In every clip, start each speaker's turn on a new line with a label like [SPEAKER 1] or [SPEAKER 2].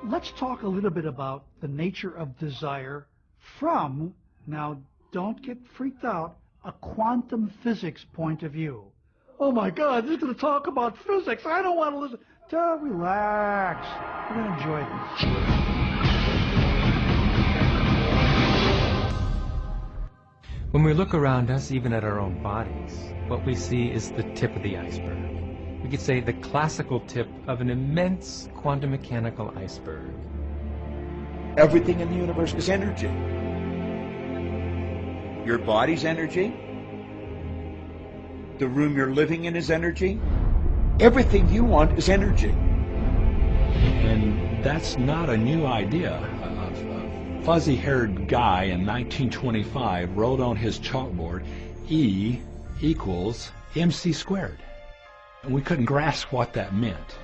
[SPEAKER 1] let's talk a little bit about the nature of desire from, now don't get freaked out, a quantum physics point of view. Oh my God, they're going to talk about physics. I don't want to listen. Relax. We're going to enjoy this.
[SPEAKER 2] When we look around us, even at our own bodies, what we see is the tip of the iceberg. We could say the classical tip of an immense quantum mechanical iceberg.
[SPEAKER 3] Everything in the universe is energy. Your body's energy. The room you're living in is energy. Everything you want is energy.
[SPEAKER 4] And that's not a new idea. A fuzzy-haired guy in 1925 wrote on his chalkboard, E equals mc squared. And we couldn't grasp what that meant.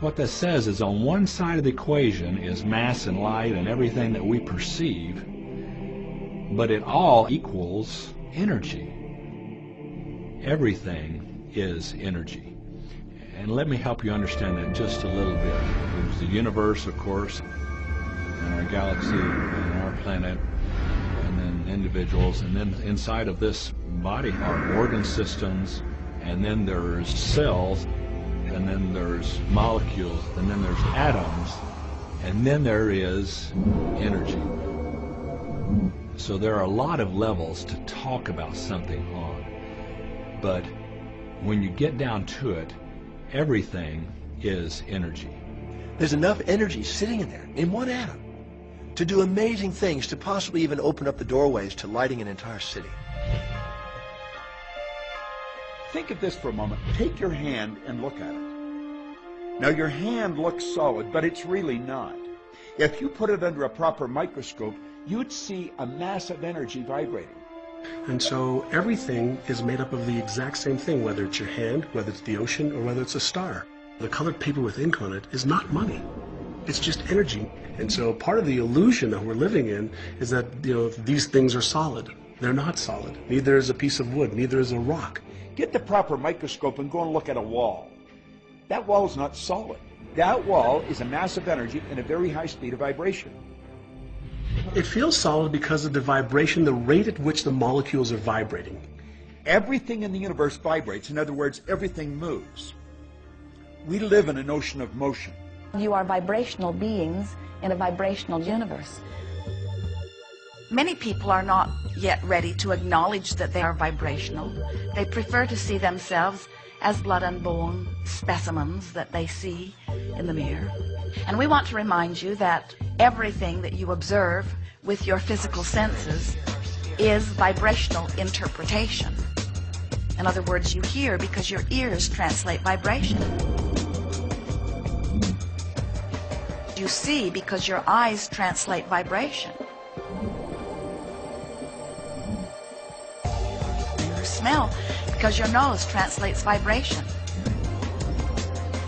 [SPEAKER 4] What that says is on one side of the equation is mass and light and everything that we perceive, but it all equals energy. Everything is energy. And let me help you understand that just a little bit. There's the universe, of course, and our galaxy, and our planet, and then individuals, and then inside of this body are organ systems, and then there's cells, and then there's molecules, and then there's atoms, and then there is energy. So there are a lot of levels to talk about something on. But when you get down to it, everything is energy.
[SPEAKER 5] There's enough energy sitting in there, in one atom, to do amazing things, to possibly even open up the doorways to lighting an entire city.
[SPEAKER 3] Think of this for a moment. Take your hand and look at it. Now your hand looks solid, but it's really not. If you put it under a proper microscope, you'd see a mass of energy vibrating.
[SPEAKER 6] And so everything is made up of the exact same thing, whether it's your hand, whether it's the ocean, or whether it's a star. The colored paper with ink on it is not money. It's just energy. And so part of the illusion that we're living in is that, these things are solid. They're not solid. Neither is a piece of wood, neither is a rock.
[SPEAKER 3] Get the proper microscope and go and look at a wall. That wall is not solid. That wall is a mass of energy in a very high speed of vibration.
[SPEAKER 6] It feels solid because of the vibration, the rate at which the molecules are vibrating.
[SPEAKER 3] Everything in the universe vibrates. In other words, everything moves. We live in an ocean of motion.
[SPEAKER 7] You are vibrational beings in a vibrational universe. Many people are not yet ready to acknowledge that they are vibrational. They prefer to see themselves as blood and bone specimens that they see in the mirror. And we want to remind you that everything that you observe with your physical senses is vibrational interpretation. In other words, you hear because your ears translate vibration. You see because your eyes translate vibration. You smell because your nose translates vibration.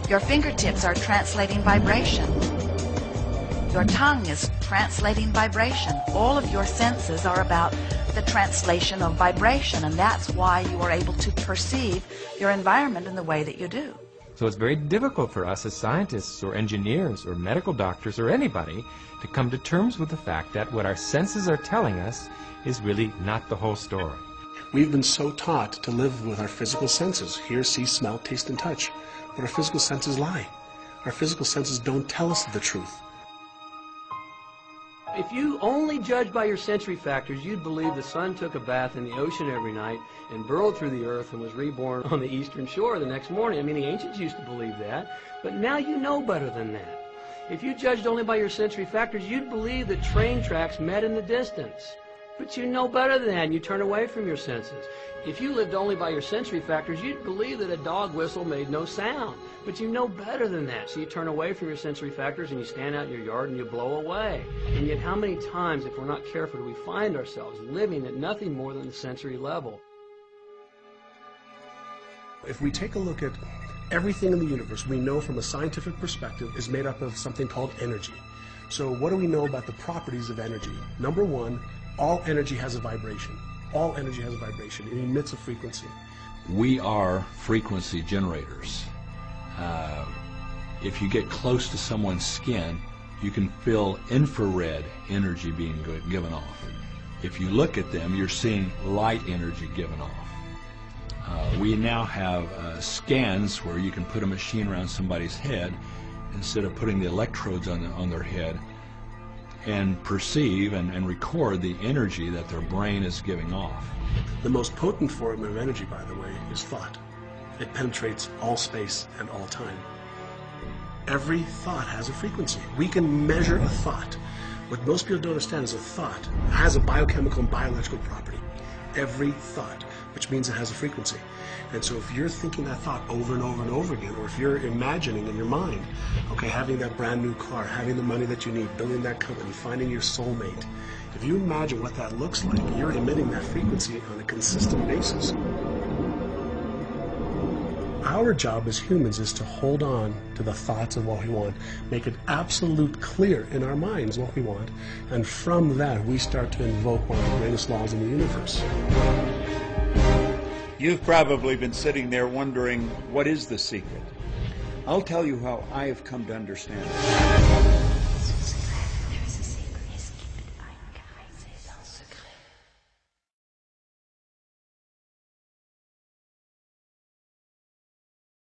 [SPEAKER 7] Your fingertips are translating vibration. Your tongue is translating vibration. All of your senses are about the translation of vibration, and that's why you are able to perceive your environment in the way that you do.
[SPEAKER 2] So it's very difficult for us as scientists or engineers or medical doctors or anybody to come to terms with the fact that what our senses are telling us is really not the whole story.
[SPEAKER 6] We've been so taught to live with our physical senses, hear, see, smell, taste, and touch. But our physical senses lie. Our physical senses don't tell us the truth.
[SPEAKER 8] If you only judged by your sensory factors, you'd believe the sun took a bath in the ocean every night and burrowed through the earth and was reborn on the eastern shore the next morning. I mean, the ancients used to believe that, but now you know better than that. If you judged only by your sensory factors, you'd believe that train tracks met in the distance. But you know better than that, and you turn away from your senses. If you lived only by your sensory factors, you'd believe that a dog whistle made no sound. But you know better than that, so you turn away from your sensory factors and you stand out in your yard and you blow away. And yet how many times, if we're not careful, do we find ourselves living at nothing more than the sensory level?
[SPEAKER 6] If we take a look at everything in the universe, we know from a scientific perspective is made up of something called energy. So what do we know about the properties of energy? Number one, all energy has a vibration. All energy has a vibration. It emits a frequency.
[SPEAKER 4] We are frequency generators. If you get close to someone's skin, you can feel infrared energy being given off. If you look at them, you're seeing light energy given off. We now have scans where you can put a machine around somebody's head instead of putting the electrodes on their head, and perceive and record the energy that their brain is giving off.
[SPEAKER 6] The most potent form of energy, by the way, is thought. It penetrates all space and all time. Every thought has a frequency. We can measure a thought. What most people don't understand is a thought has a biochemical and biological property. Every thought, which means it has a frequency. And so if you're thinking that thought over and over and over again, or if you're imagining in your mind, okay, having that brand new car, having the money that you need, building that company, finding your soulmate, if you imagine what that looks like, you're emitting that frequency on a consistent basis. Our job as humans is to hold on to the thoughts of what we want, make it absolute clear in our minds what we want, and from that we start to invoke one of the greatest laws in the universe.
[SPEAKER 3] You've probably been sitting there wondering, what is the secret? I'll tell you how I have come to understand it.